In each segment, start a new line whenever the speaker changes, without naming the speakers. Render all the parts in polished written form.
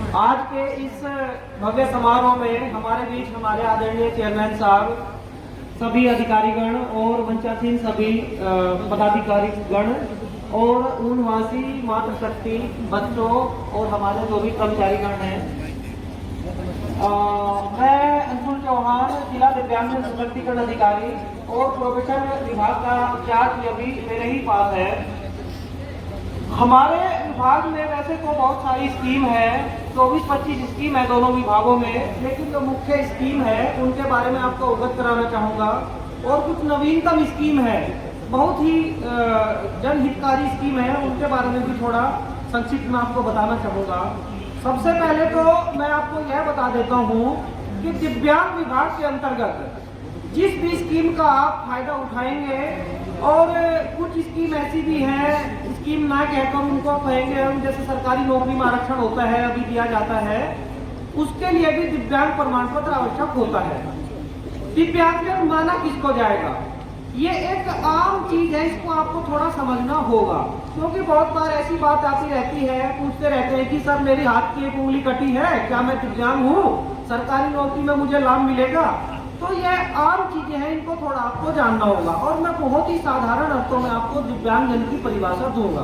आज के इस भव्य समारोह में हमारे बीच हमारे आदरणीय चेयरमैन साहब, सभी अधिकारीगण और मंचासीन सभी पदाधिकारीगण और उनवासी मातृशक्ति बच्चों और हमारे जो भी कर्मचारीगण हैं, मैं अंशुल चौहान, जिला दिव्यांग सशक्तिकरण अधिकारी और प्रोबेशन विभाग का चार्ज अभी मेरे ही पास है। हमारे विभाग में वैसे तो बहुत सारी स्कीम है, 24-25 स्कीम है दोनों विभागों में, लेकिन जो मुख्य स्कीम है उनके बारे में आपको अवगत कराना चाहूँगा। और कुछ नवीनतम स्कीम है, बहुत ही जनहितकारी स्कीम है, उनके बारे में भी थोड़ा संक्षिप्त में आपको बताना चाहूँगा। सबसे पहले तो मैं आपको यह बता देता हूँ कि दिव्यांग विभाग के अंतर्गत जिस भी स्कीम का आप फायदा उठाएंगे, और कुछ स्कीम ऐसी भी है, स्कीम ना कहकर उनको कहेंगे हम, जैसे सरकारी नौकरी में आरक्षण होता है, अभी दिया जाता है, उसके लिए भी दिव्यांग प्रमाण पत्र आवश्यक होता है। दिव्यांग माना किसको जाएगा, ये एक आम चीज है, इसको आपको थोड़ा समझना होगा, क्योंकि बहुत बार ऐसी बात आती रहती है, पूछते रहते हैं कि सर मेरी हाथ की एक उंगली कटी है, क्या मैं दिव्यांग हूँ, सरकारी नौकरी में मुझे लाभ मिलेगा? तो ये आम चीजें हैं, इनको थोड़ा आपको जानना होगा। और मैं बहुत ही साधारण अर्थों में आपको दिव्यांग जन की परिभाषा दूंगा,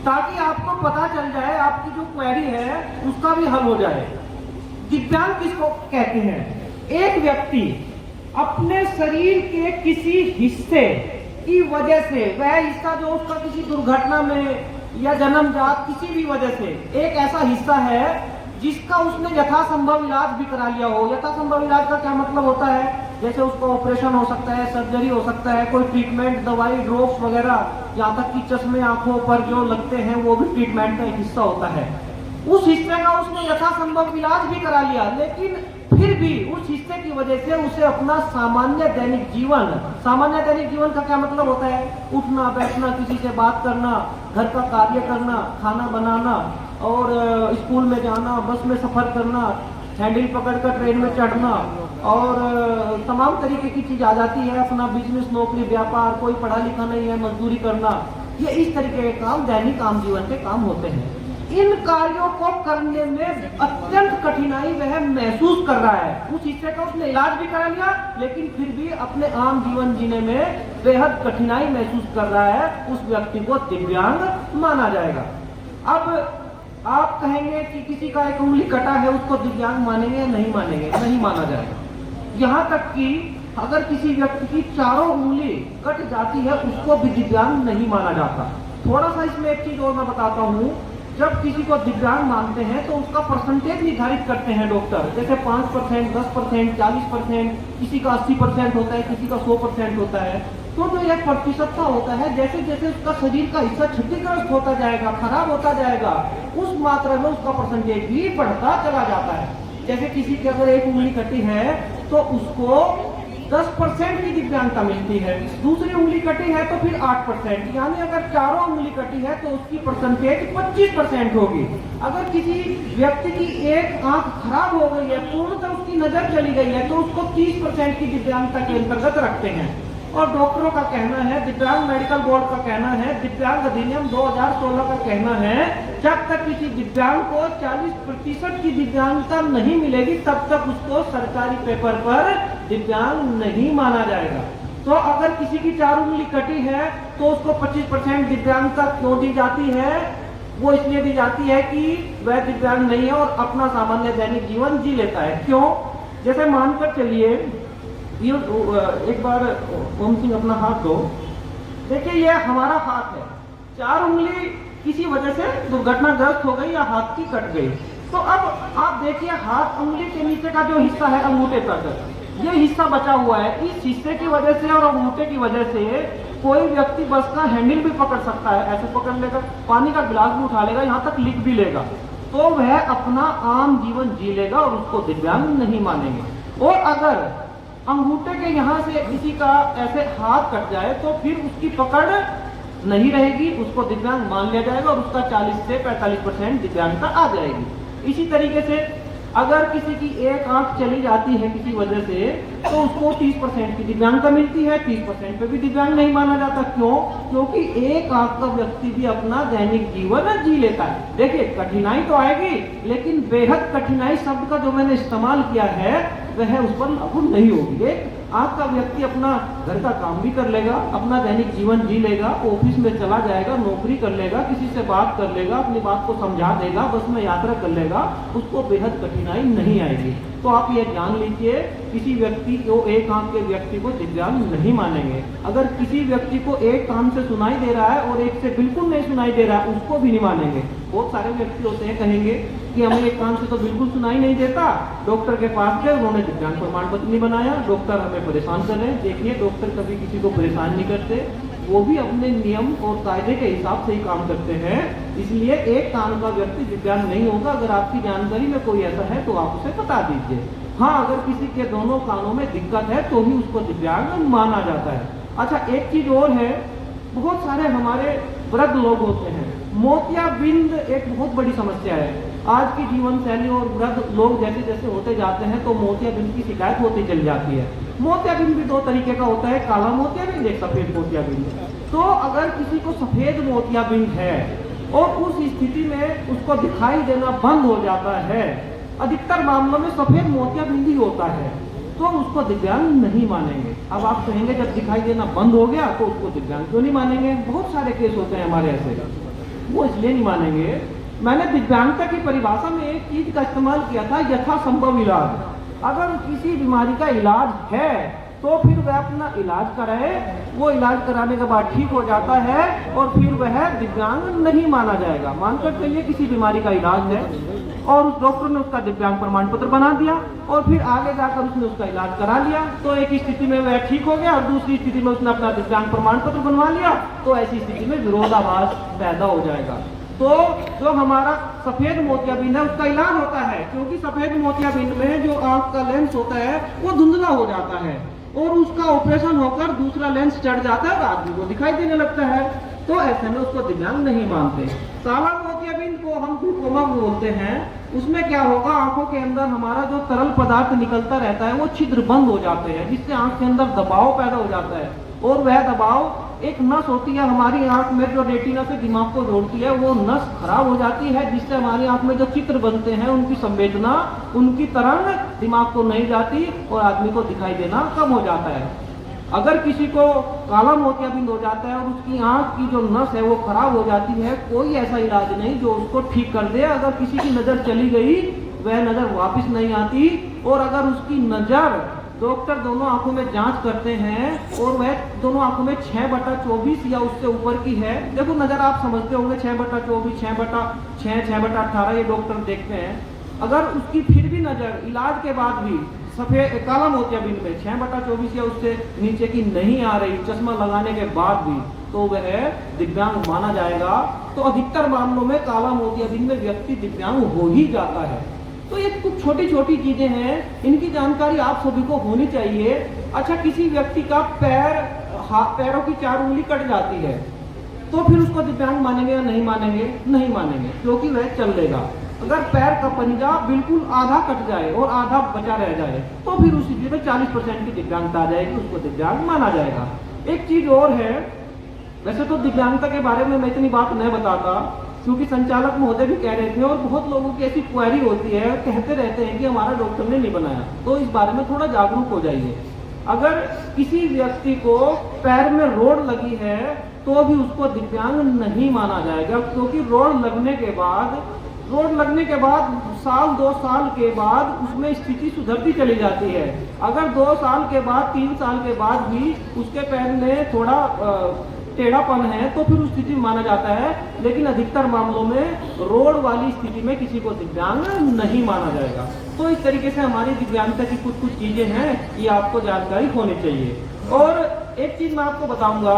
ताकि आपको पता चल जाए, आपकी जो क्वेरी है उसका भी हल हो जाए। दिव्यांग किसको कहते हैं? एक व्यक्ति अपने शरीर के किसी हिस्से की वजह से, वह हिस्सा जो उसका किसी दुर्घटना में या जन्मजात किसी भी वजह से एक ऐसा हिस्सा है जिसका उसने यथासंभव इलाज भी करा लिया हो। यथासंभव इलाज का क्या मतलब होता है? जैसे उसको ऑपरेशन हो सकता है, सर्जरी हो सकता है, कोई ट्रीटमेंट, दवाई, ड्रॉप्स वगैरह, यहाँ तक कि चश्मे आंखों पर जो लगते हैं वो भी ट्रीटमेंट का एक हिस्सा होता है। उस हिस्से का उसने यथासंभव इलाज भी करा लिया, लेकिन फिर भी उस हिस्से की वजह से उसे अपना सामान्य दैनिक जीवन का क्या मतलब होता है? उठना बैठना, किसी से बात करना, घर का कार्य करना, खाना बनाना और स्कूल में जाना, बस में सफर करना, हैंडल पकड़कर ट्रेन में चढ़ना और तमाम तरीके की चीज आ जाती है। अपना बिजनेस, नौकरी, व्यापार, कोई पढ़ा लिखा नहीं है, मजदूरी करना, ये इस तरीके के काम दैनिक आम जीवन के काम होते हैं। इन कार्यों को करने में अत्यंत कठिनाई वह महसूस कर रहा है। उस हिस्से का उसने इलाज भी करा लिया, लेकिन फिर भी अपने आम जीवन जीने में बेहद कठिनाई महसूस कर रहा है, उस व्यक्ति को दिव्यांग माना जाएगा। अब आप कहेंगे कि किसी का एक उंगली कटा है, उसको दिव्यांग मानेंगे या नहीं मानेंगे? नहीं माना जाएगा। यहाँ तक कि अगर किसी व्यक्ति की चारों उंगली कट जाती है, उसको भी दिव्यांग नहीं माना जाता। थोड़ा सा इसमें एक चीज और मैं बताता हूँ, जब किसी को दिव्यांग मानते हैं तो उसका परसेंटेज निर्धारित करते हैं डॉक्टर, जैसे 5%, 10%, 40%, किसी का 80% होता है, किसी का 100% होता है। तो जो यह प्रतिशतता होता है, जैसे जैसे उसका शरीर का हिस्सा क्षतिग्रस्त होता जाएगा, खराब होता जाएगा, उस मात्रा में उसका परसेंटेज भी बढ़ता चला जाता है। जैसे किसी की अगर एक उंगली कटी है तो उसको 10% की दिव्यांगता मिलती है, दूसरी उंगली कटी है तो फिर 8%, यानी अगर चारों उंगली कटी है तो उसकी परसेंटेज 25% होगी। अगर किसी व्यक्ति की एक आंख खराब हो गई है, पूर्णतः उसकी नजर चली गई है, तो उसको 30% की दिव्यांगता के अंतर्गत रखते हैं। और डॉक्टरों का कहना है, दिव्यांग मेडिकल बोर्ड का कहना है, दिव्यांग अधिनियम 2016 का कहना है, जब तक किसी दिव्यांग को 40% की दिव्यांगता नहीं मिलेगी, तब तक उसको सरकारी पेपर पर दिव्यांग नहीं माना जाएगा। तो अगर किसी की 4 उंगली कटी है तो उसको 25% दिव्यांगता क्यों दी जाती है? वो इसलिए दी जाती है कि वह दिव्यांग नहीं है और अपना सामान्य दैनिक जीवन जी लेता है। क्यों? जैसे मानकर चलिए, एक बार ओम सिंह अपना हाथ दो, देखिए ये हमारा हाथ है, 4 उंगली किसी वजह से दुर्घटनाग्रस्त हो गई या हाथ की कट गई, तो अब आप देखिए हाथ उंगली के नीचे का जो हिस्सा है अंगूठे तक, ये हिस्सा बचा हुआ है। इस हिस्से की वजह से और अंगूठे की वजह से कोई व्यक्ति बस का हैंडल भी पकड़ सकता है, ऐसे पकड़ लेगा, पानी का गिलास भी उठा लेगा, यहाँ तक लिख भी लेगा, तो वह अपना आम जीवन जी लेगा और उसको दिव्यांग नहीं मानेंगे। और अगर अंगूठे के यहाँ से किसी का ऐसे हाथ कट जाए तो फिर उसकी पकड़ नहीं रहेगी, उसको दिव्यांग मान लिया जाएगा और उसका 40 से 45% दिव्यांगता आ जाएगी। इसी तरीके से अगर किसी की एक आंख चली जाती है किसी वजह से तो उसको 30% की दिव्यांगता मिलती है, 30% पे भी दिव्यांग नहीं माना जाता। क्यों? क्योंकि एक आंख का व्यक्ति भी अपना दैनिक जीवन जी लेता है। देखिए कठिनाई तो आएगी, लेकिन बेहद कठिनाई शब्द का जो मैंने इस्तेमाल किया है वह उस पर लागू नहीं होगी। एक आंख का व्यक्ति अपना घर का काम भी कर लेगा, अपना दैनिक जीवन जी लेगा, ऑफिस में चला जाएगा, नौकरी कर लेगा, किसी से बात कर लेगा, अपनी बात को समझा देगा, बस में यात्रा कर लेगा, उसको बेहद कठिनाई नहीं आएगी। तो आप ये जान लीजिए, किसी व्यक्ति को एक आंख के व्यक्ति को दिव्यांग नहीं मानेंगे। अगर किसी व्यक्ति को एक कान से सुनाई दे रहा है और एक से बिल्कुल नहीं सुनाई दे रहा है, उसको भी नहीं मानेंगे। बहुत सारे व्यक्ति होते हैं कहेंगे कि हमें एक कान से तो बिल्कुल सुनाई नहीं देता, डॉक्टर के पास गए, उन्होंने दिव्यांग प्रमाण पत्र नहीं बनाया, डॉक्टर हमें परेशान कर रहे हैं। देखिए डॉक्टर कभी किसी को परेशान नहीं करते, वो भी अपने नियम और कायदे के हिसाब से ही काम करते हैं। इसलिए एक कान का व्यक्ति दिव्यांग नहीं होगा। अगर आपकी जानकारी में कोई ऐसा है तो आप उसे बता दीजिए। हाँ, अगर किसी के दोनों कानों में दिक्कत है तो ही उसको दिव्यांग माना जाता है। अच्छा, एक चीज और है, बहुत सारे हमारे वृद्ध लोग होते हैं, मोतियाबिंद एक बहुत बड़ी समस्या है। आज की जीवन शैली और वृद्ध लोग जैसे जैसे होते जाते हैं तो मोतियाबिंद की शिकायत होती चली जाती है। मोतियाबिंद भी दो तरीके का होता है, काला मोतियाबिंद, एक सफेद मोतियाबिंद। तो अगर किसी को सफेद मोतियाबिंद है और उस स्थिति में उसको दिखाई देना बंद हो जाता है, अधिकतर मामलों में सफेद मोतियाबिंद ही होता है, तो उसको दिव्यांग नहीं मानेंगे। अब आप कहेंगे जब दिखाई देना बंद हो गया तो उसको दिव्यांग क्यों नहीं मानेंगे? बहुत सारे केस होते हैं हमारे ऐसे, वो इसलिए नहीं मानेंगे। मैंने दिव्यांगता की परिभाषा में एक चीज का इस्तेमाल किया था, यथासंभव इलाज। अगर किसी बीमारी का इलाज है तो फिर वह अपना इलाज कराए, वो इलाज कराने के बाद ठीक हो जाता है और फिर वह दिव्यांग नहीं माना जाएगा। मानकर चलिए किसी बीमारी का इलाज है और उस डॉक्टर ने उसका दिव्यांग प्रमाण पत्र बना दिया और फिर आगे जाकर उसने उसका इलाज करा लिया, तो एक स्थिति में वह ठीक हो गया और दूसरी स्थिति में उसने अपना दिव्यांग प्रमाण पत्र बनवा लिया, तो ऐसी स्थिति में विरोधाभास पैदा हो जाएगा। तो जो हमारा सफेद मोतियाबिंद है उसका इलाज होता है, क्योंकि सफेद मोतियाबिंद में जो आंख का लेंस होता है वो धुंधला हो जाता है और उसका ऑपरेशन होकर दूसरा लेंस चढ़ जाता है और आदमी को दिखाई देने लगता है, तो ऐसे में उसको दिव्यांग नहीं मानते। काला मोतियाबिंद को हम ग्लूकोमा बोलते हैं। उसमें क्या होगा, आंखों के अंदर हमारा जो तरल पदार्थ निकलता रहता है वो छिद्र बंद हो जाते हैं, जिससे आंख के अंदर दबाव पैदा हो जाता है और वह दबाव, एक नस होती है हमारी आंख में जो रेटिना से दिमाग को जोड़ती है, वो नस खराब हो जाती है, जिससे हमारी आंख में जो चित्र बनते हैं उनकी संवेदना, उनकी तरंग दिमाग को नहीं जाती और आदमी को दिखाई देना कम हो जाता है। अगर किसी को काला मोतियाबिंद हो जाता है और उसकी आंख की जो नस है वो खराब हो जाती है, कोई ऐसा इलाज नहीं जो उसको ठीक कर दे। अगर किसी की नजर चली गई, वह नजर वापस नहीं आती, और अगर उसकी नजर, डॉक्टर दोनों आंखों में जांच करते हैं और वह दोनों आंखों में 6/24 या उससे ऊपर की है, देखो नजर आप समझते होंगे 6/24, 6/6, 6/18 ये डॉक्टर देखते हैं। अगर उसकी फिर भी नजर इलाज के बाद भी सफेद काला मोतियाबिंद में 6/24 या उससे नीचे की नहीं आ रही, चश्मा लगाने के बाद भी, तो वह दिव्यांग माना जाएगा। तो अधिकतर मामलों में काला मोतियाबिंद में व्यक्ति दिव्यांग हो ही जाता है। तो ये कुछ छोटी छोटी चीजें हैं, इनकी जानकारी आप सभी को होनी चाहिए। अच्छा, किसी व्यक्ति का पैरों की 4 उंगली कट जाती है, तो फिर उसको दिव्यांग मानेंगे या नहीं मानेंगे? नहीं मानेंगे, क्योंकि वह चल लेगा। अगर पैर का पंजा बिल्कुल आधा कट जाए और आधा बचा रह जाए, तो फिर उस स्थिति में 40% की दिव्यांगता आ जाएगी, उसको दिव्यांग माना जाएगा। एक चीज और है, वैसे तो दिव्यांगता के बारे में मैं इतनी बात नहीं बताता, क्योंकि संचालक महोदय भी कह रहे थे और बहुत लोगों की ऐसी क्वेरी होती है, कहते रहते हैं कि हमारा डॉक्टर ने नहीं बनाया, तो इस बारे में थोड़ा जागरूक हो जाइए। अगर किसी व्यक्ति को पैर में रोड लगी है तो भी उसको दिव्यांग नहीं माना जाएगा, क्योंकि रोड लगने के बाद साल 2 साल के बाद उसमें स्थिति सुधरती चली जाती है। अगर 2 साल के बाद, 3 साल के बाद भी उसके पैर में थोड़ा टेढ़ापन है तो फिर उस स्थिति में माना जाता है, लेकिन अधिकतर मामलों में रोड वाली स्थिति में किसी को दिव्यांग नहीं माना जाएगा। तो इस तरीके से हमारी दिव्यांगता की कुछ चीजें हैं, ये आपको जानकारी होनी चाहिए। और एक चीज मैं आपको बताऊंगा,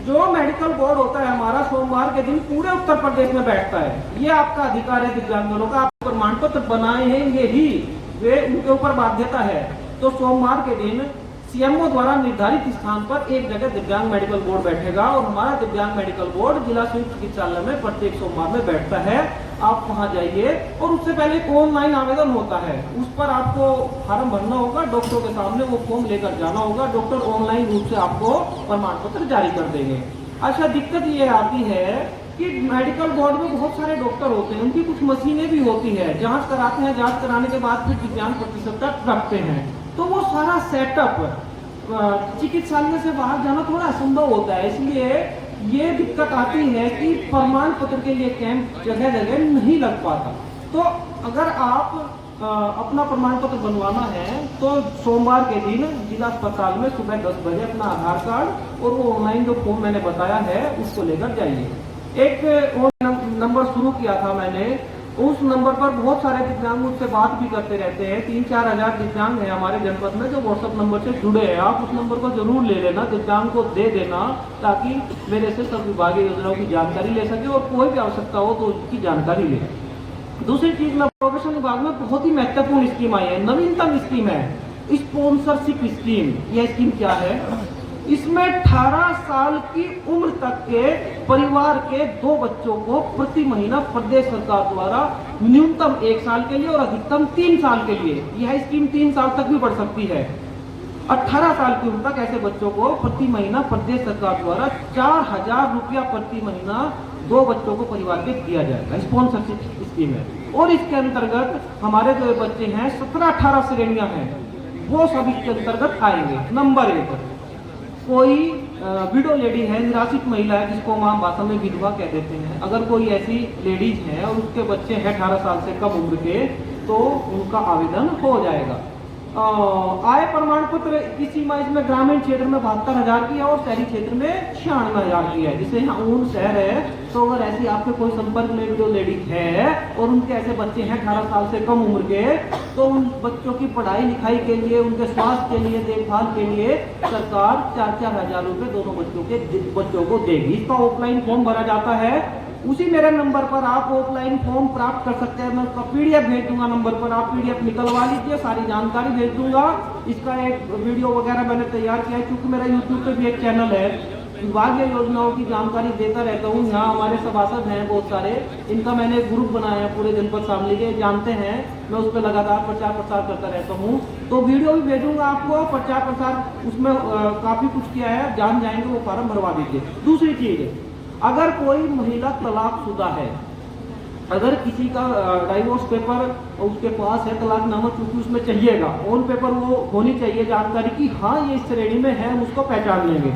जो मेडिकल बोर्ड होता है हमारा, सोमवार के दिन पूरे उत्तर प्रदेश में बैठता है। ये आपका अधिकार है दिव्यांगजनों का, आप प्रमाण पत्र बनाएंगे ही, वे उनके ऊपर बाध्यता है। तो सोमवार के दिन सीएमओ द्वारा निर्धारित स्थान पर एक जगह दिव्यांग मेडिकल बोर्ड बैठेगा और हमारा दिव्यांग मेडिकल बोर्ड जिला संयुक्त चिकित्सालय में प्रत्येक सोमवार में बैठता है। आप वहाँ जाइए और उससे पहले एक ऑनलाइन आवेदन होता है, उस पर आपको फॉर्म भरना होगा, डॉक्टर के सामने वो फॉर्म लेकर जाना होगा, डॉक्टर ऑनलाइन रूप से आपको प्रमाण पत्र जारी कर देंगे। अच्छा, दिक्कत ये आती है कि मेडिकल बोर्ड में बहुत सारे डॉक्टर होते हैं, उनकी कुछ मशीनें भी होती है, जांच कराते हैं, जांच कराने के बाद फिर दिव्यांग प्रतिशतता रखते हैं, तो वो सारा सेटअप चिकित्सालय से बाहर जाना थोड़ा असंभव होता है। इसलिए ये दिक्कत आती है कि प्रमाण पत्र के लिए कैंप जगह जगह नहीं लग पाता। तो अगर आप अपना प्रमाण पत्र बनवाना है तो सोमवार के दिन जिला अस्पताल में सुबह 10 बजे अपना आधार कार्ड और वो ऑनलाइन जो फॉर्म मैंने बताया है उसको लेकर जाइए। एक और नंबर शुरू किया था मैंने, उस नंबर पर बहुत सारे दिव्यांग मुझसे बात भी करते रहते हैं। 3-4 हजार दिव्यांग हैं हमारे जनपद में जो व्हाट्सएप नंबर से जुड़े हैं। आप उस नंबर को जरूर ले लेना, दिव्यांग को दे देना, ताकि मेरे से सब विभागीय योजनाओं की जानकारी ले सके और कोई भी आवश्यकता हो तो उसकी जानकारी ले। दूसरी चीज में प्रोफेशनल विभाग में बहुत ही महत्वपूर्ण स्कीम आई है, नवीनतम स्कीम है स्पॉन्सरशिप स्कीम। यह स्कीम क्या है? इसमें 18 साल की उम्र तक के परिवार के 2 बच्चों को प्रति महीना प्रदेश सरकार द्वारा न्यूनतम 1 साल के लिए और अधिकतम 3 साल के लिए, यह स्कीम 3 साल तक भी बढ़ सकती है, 18 साल की उम्र तक ऐसे बच्चों को प्रति महीना प्रदेश सरकार द्वारा 4000 रुपया प्रति महीना 2 बच्चों को परिवार के दिया जाएगा। स्पॉन्सरशिप स्कीम है और इसके अंतर्गत हमारे जो बच्चे हैं 17-18 श्रेणियां हैं वो सब इसके अंतर्गत आएंगे। नंबर 1, कोई विडो लेडी है, निराश्रित महिला है, जिसको हम आम भाषा में विधवा कह देते हैं, अगर कोई ऐसी लेडीज है और उसके बच्चे हैं 18 साल से कम उम्र के, तो उनका आवेदन हो जाएगा। आय प्रमाण पत्र की सीमा इसमें ग्रामीण क्षेत्र में 72,000 की है और शहरी क्षेत्र में 96,000 की है। जिसे यहाँ ऊन शहर है, तो अगर ऐसी आपके कोई संपर्क में जो लेडी है और उनके ऐसे बच्चे हैं 18 साल से कम उम्र के, तो उन बच्चों की पढ़ाई लिखाई के लिए, उनके स्वास्थ्य के लिए, देखभाल के लिए सरकार 4-4 हजार रुपये दोनों बच्चों को देगी। इसका ऑफलाइन फॉर्म भरा जाता है, उसी मेरे नंबर पर आप ऑफलाइन फॉर्म प्राप्त कर सकते हैं। मैं उसका पीडीएफ भेज दूंगा, नंबर पर आप पीडीएफ निकलवा लीजिए, सारी जानकारी भेज दूंगा। इसका एक वीडियो वगैरह मैंने तैयार किया है, क्योंकि मेरा यूट्यूब पे भी एक चैनल है, विभागीय योजनाओं की जानकारी देता रहता हूँ। यहाँ हमारे सभासद हैं बहुत सारे, इनका मैंने एक ग्रुप बनाया है पूरे जनपद शामली के, जानते हैं, मैं उस पर लगातार प्रचार प्रसार करता रहता हूँ। तो वीडियो भी भेजूंगा आपको, प्रचार प्रसार उसमें काफी कुछ किया है, जान जाएंगे, वो फॉर्म भरवा दीजिए। दूसरी चीज, अगर कोई महिला तलाकशुदा है, अगर किसी का डाइवोर्स पेपर उसके पास है, तलाकनामा चूंकि उसमें चाहिएगा, ऑन पेपर वो होनी चाहिए जानकारी कि हाँ ये इस श्रेणी में है, हम उसको पहचान लेंगे।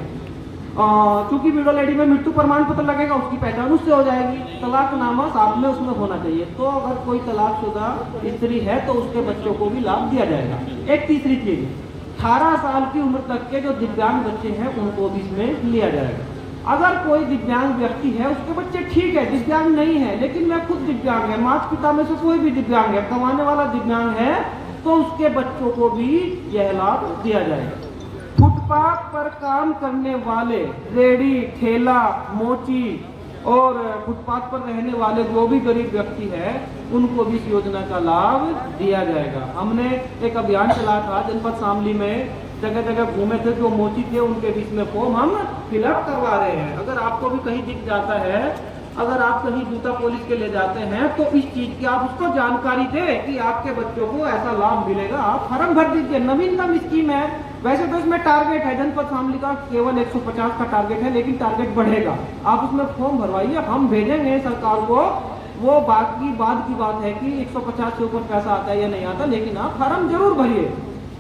चूंकि विडो लेडी में मृत्यु प्रमाण पत्र लगेगा, उसकी पहचान उससे हो जाएगी, तलाकनामा साथ में उसमें होना चाहिए। तो अगर कोई तलाकशुदा स्त्री है तो उसके बच्चों को भी लाभ दिया जाएगा। एक तीसरी चीज, 18 साल की उम्र तक के जो दिव्यांग बच्चे हैं उनको भी इसमें लिया जाएगा। अगर कोई दिव्यांग व्यक्ति है, उसके बच्चे ठीक है, दिव्यांग नहीं है, लेकिन मैं खुद दिव्यांग है, माता पिता में से कोई भी दिव्यांग है, कमाने वाला दिव्यांग है, तो उसके बच्चों को भी यह लाभ दिया जाएगा। फुटपाथ पर काम करने वाले, रेडी, ठेला, मोची और फुटपाथ पर रहने वाले जो भी गरीब व्यक्ति है, उनको भी इस योजना का लाभ दिया जाएगा। हमने एक अभियान चलाया था जनपद शामली में, जगह जगह घूमे थे, जो मोची थे उनके बीच में फॉर्म हम फिलअप करवा रहे हैं। अगर आपको भी कहीं दिख जाता है, अगर आप कहीं जूता पॉलिश के ले जाते हैं, तो इस चीज की आप उसको जानकारी दें कि आपके बच्चों को ऐसा लाभ मिलेगा, आप फॉर्म भर दीजिए। नवीनतम स्कीम है, वैसे तो इसमें टारगेट है जनपद शामली का केवल 150 का टारगेट है, लेकिन टारगेट बढ़ेगा। आप उसमें फॉर्म भरवाइए, हम भेजेंगे सरकार को। वो बाकी बाद की बात है कि 150 से ऊपर पैसा आता है या नहीं आता, लेकिन आप फॉर्म जरूर भरिए।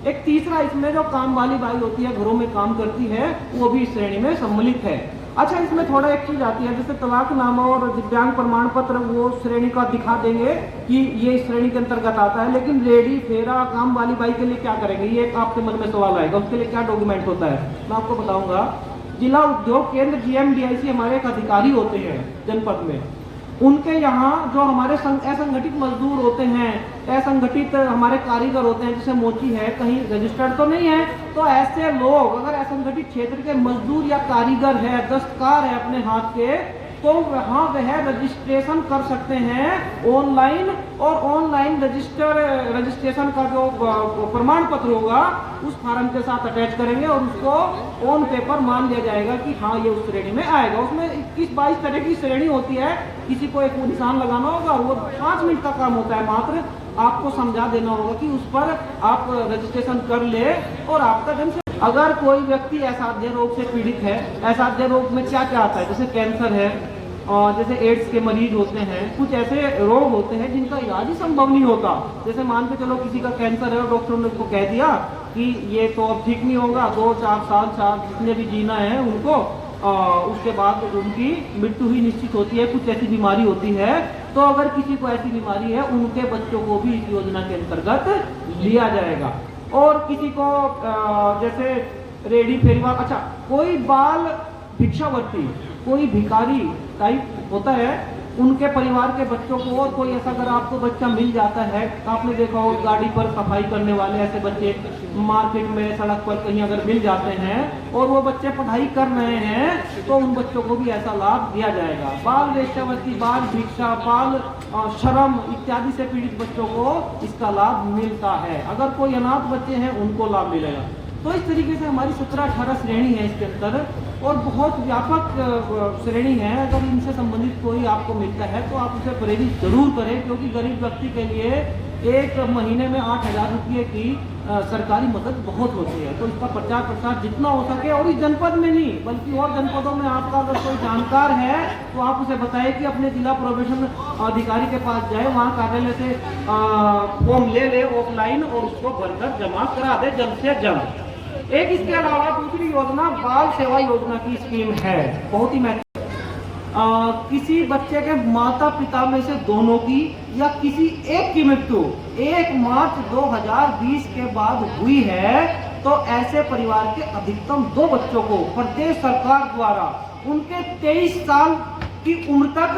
एक तीसरा, इसमें जो काम वाली बाई होती है, घरों में काम करती है, वो भी इस श्रेणी में सम्मिलित है। अच्छा, इसमें थोड़ा एक चीज आती है, जैसे तलाकनामा और दिव्यांग प्रमाण पत्र वो श्रेणी का दिखा देंगे कि ये इस श्रेणी के अंतर्गत आता है, लेकिन रेडी, फेरा, काम वाली बाई के लिए क्या करेंगे, ये आपके मन में सवाल आएगा, उसके लिए क्या डॉक्यूमेंट होता है, मैं आपको बताऊंगा। जिला उद्योग केंद्र GMDIC हमारे एक अधिकारी होते हैं जनपद में, उनके यहाँ जो हमारे असंगठित मजदूर होते हैं, असंगठित हमारे कारीगर होते हैं, जैसे मोची है, कहीं रजिस्टर्ड तो नहीं है, तो ऐसे लोग अगर असंगठित क्षेत्र के मजदूर या कारीगर है, दस्तकार है अपने हाथ के, तो वहाँ वह रजिस्ट्रेशन कर सकते हैं ऑनलाइन, और ऑनलाइन रजिस्ट्रेशन का जो प्रमाण पत्र होगा उस फार्म के साथ अटैच करेंगे और उसको ऑन पेपर मान लिया जाएगा कि हाँ ये उस श्रेणी में आएगा। उसमें 21-22 तरह की श्रेणी होती है, किसी को एक निशान लगाना होगा, वो 5 मिनट का काम होता है, मात्र आपको समझा देना होगा कि उस पर आप रजिस्ट्रेशन कर ले और आपका जन्म। अगर कोई व्यक्ति असाध्य रोग से पीड़ित है, असाध्य रोग में क्या क्या आता है, जैसे कैंसर है और जैसे एड्स के मरीज होते हैं, कुछ ऐसे रोग होते हैं जिनका इलाज ही संभव नहीं होता। जैसे मान के चलो किसी का कैंसर है और डॉक्टरों ने उसको कह दिया कि ये तो अब ठीक नहीं होगा, 2-4 साल जितने भी जीना है उनको, उसके बाद उनकी मृत्यु ही निश्चित होती है, कुछ ऐसी बीमारी होती है। तो अगर किसी को ऐसी बीमारी है, उनके बच्चों को भी इस योजना के अंतर्गत लिया जाएगा। और किसी को जैसे रेडी फेरीवाल, अच्छा कोई बाल भिक्षावर्ती, कोई भिखारी टाइप होता है, उनके परिवार के बच्चों को, और कोई ऐसा अगर आपको बच्चा मिल जाता है, आपने देखा हो गाड़ी पर सफाई करने वाले ऐसे बच्चे मार्केट में सड़क पर कहीं अगर मिल जाते हैं और वो बच्चे पढ़ाई कर रहे हैं, तो उन बच्चों को भी ऐसा लाभ दिया जाएगा। बाल वेश्यावृत्ति, बाल भिक्षा, बाल श्रम इत्यादि से पीड़ित बच्चों को इसका लाभ मिलता है। अगर कोई अनाथ बच्चे हैं उनको लाभ मिलेगा। तो इस तरीके से हमारी 17-18 श्रेणी है इसके अंदर, और बहुत व्यापक श्रेणी है। अगर इनसे संबंधित कोई आपको मिलता है तो आप उसे प्रेरित जरूर करें, क्योंकि गरीब व्यक्ति के लिए एक महीने में 8,000 रुपये की सरकारी मदद बहुत होती है। तो इसका प्रचार प्रसार जितना हो सके, और इस जनपद में नहीं बल्कि और जनपदों में आपका अगर कोई जानकार है तो आप उसे बताएं कि अपने जिला प्रोबेशन अधिकारी के पास जाए, वहाँ कार्यालय से फॉर्म ले ऑफलाइन और उसको भरकर जमा करा दे जल्द से जल्द। एक इसके अलावा दूसरी योजना बाल सेवा योजना की स्कीम है, बहुत ही महत्वपूर्ण। किसी बच्चे के माता पिता में से दोनों की या किसी एक की मृत्यु 1 मार्च 2020 के बाद हुई है, तो ऐसे परिवार के अधिकतम 2 बच्चों को प्रदेश सरकार द्वारा उनके 23 साल की उम्र तक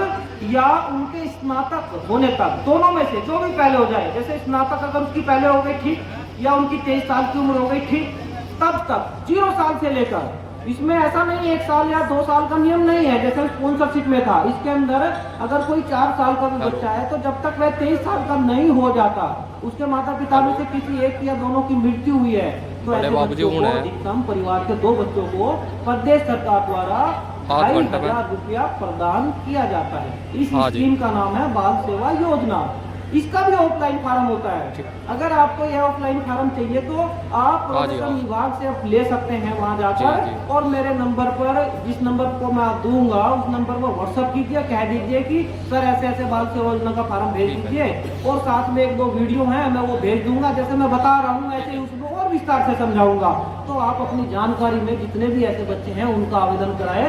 या उनके स्नातक होने तक, दोनों में से जो भी पहले हो जाए, जैसे स्नातक अगर उसकी पहले हो गई ठीक, या उनकी 23 साल की उम्र हो गई ठीक, तब तक 0 साल से लेकर, इसमें ऐसा नहीं 1 साल या 2 साल का नियम नहीं है जैसे स्पॉन्सरशिप में था। इसके अंदर अगर कोई 4 साल का भी बच्चा है तो जब तक वह 23 साल का नहीं हो जाता, उसके माता पिता में से किसी एक या दोनों की मृत्यु हुई है, तो ऐसे बच्चों को अधिकतम परिवार के 2 बच्चों को प्रदेश सरकार द्वारा 2,500 रुपया प्रदान किया जाता है। इस स्कीम का नाम है बाल सेवा योजना। इसका भी ऑफलाइन फार्म होता है। अगर आपको यह ऑफलाइन फार्म चाहिए तो आप प्रोबेशन विभाग से ले सकते हैं वहां जाकर, और मेरे नंबर पर, जिस नंबर को मैं दूंगा उस नंबर पर व्हाट्सएप कीजिए, कह दीजिए कि सर ऐसे ऐसे बाल सेवा योजना का फार्म भेज दीजिए, और साथ में 1-2 वीडियो है मैं वो भेज दूंगा, जैसे मैं बता रहा हूँ ऐसे ही उसको और विस्तार से समझाऊंगा। तो आप अपनी जानकारी में जितने भी ऐसे बच्चे हैं उनका आवेदन कराएं।